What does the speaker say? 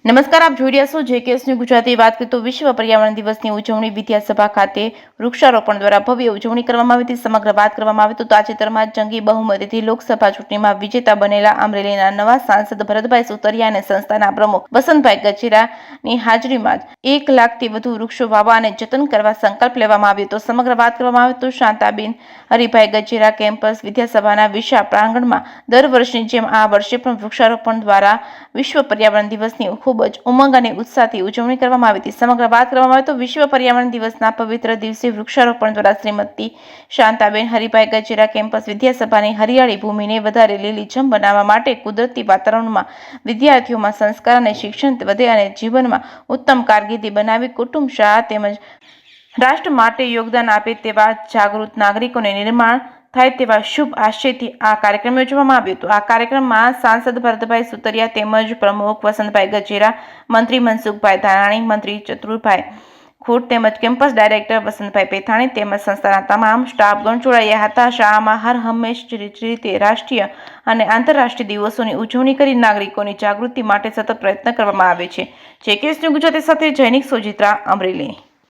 નમસ્કાર, આપ જોઈ રહ્યા છો જેકેએસની ગુજરાતી. વાત કરીએ તો વિશ્વ પર્યાવરણ દિવસની ઉજવણી વિદ્યાસભા ખાતે વૃક્ષારોપણ દ્વારા ભવ્ય ઉજવણી કરવામાં આવી હતી. સમગ્ર વાત કરવામાં આવે તો તાજેતરમાં જંગી બહુમતીથી લોકસભા ચૂંટણીમાં વિજેતા બનેલા અમરેલીના નવા સાંસદ ભરતભાઈ સુતરિયા અને સંસ્થાના પ્રમુખ વસંતભાઈ ગજેરાની હાજરીમાં જ 1 લાખથી વધુ વૃક્ષો વાવવા અને જતન કરવા સંકલ્પ લેવામાં આવ્યો હતો. સમગ્ર વાત કરવામાં આવે તો શાંતાબેન હરિભાઈ ગજેરા કેમ્પસ વિદ્યાસભાના વિશાળ પ્રાંગણમાં દર વર્ષની જેમ આ વર્ષે પણ વૃક્ષારોપણ દ્વારા વિશ્વ પર્યાવરણ દિવસની ખૂબ જ ઉમંગ અને ઉત્સાહથી ઉજવણી કરવામાં આવી હતી. સમગ્ર વાત કરવામાં આવે તો વિશ્વ પર્યાવરણ દિવસના પવિત્ર દિવસે વૃક્ષારોપણ દ્વારા શ્રીમતી શાંતાબેન હરિભાઈ ગજેરા કેમ્પસ વિદ્યાસભાની હરિયાળી ભૂમિને વધારે લીલીછમ બનાવવા માટે કુદરતી વાતાવરણમાં વિદ્યાર્થીઓમાં સંસ્કાર અને શિક્ષણ વધે અને જીવનમાં ઉત્તમ કારકિર્દી બનાવી કુટુંબ, શાળા તેમજ રાષ્ટ્ર માટે યોગદાન આપે તેવા જાગૃત નાગરિકોને નિર્માણ થાય તેવા શુભ આશયથી આ કાર્યક્રમ યોજવામાં આવ્યો હતો. આ કાર્યક્રમમાં સાંસદ ભરતભાઈ સુતરિયા તેમજ પ્રમુખ વસંતભાઈ ગજેરા, મંત્રી મનસુખભાઈ ધાનાણી, મંત્રી ચતુરભાઈ ખોટ તેમજ કેમ્પસ ડાયરેક્ટર વસંતભાઈ પેથાણી તેમજ સંસ્થાના તમામ સ્ટાફગણ જોડાયા હતા. શાળામાં હર હંમેશ રીતે રાષ્ટ્રીય અને આંતરરાષ્ટ્રીય દિવસોની ઉજવણી કરી નાગરિકોની જાગૃતિ માટે સતત પ્રયત્ન કરવામાં આવે છે. જેકેએસની ગુજરાતી સાથે જૈનિક સોજિત્રા, અમરેલી.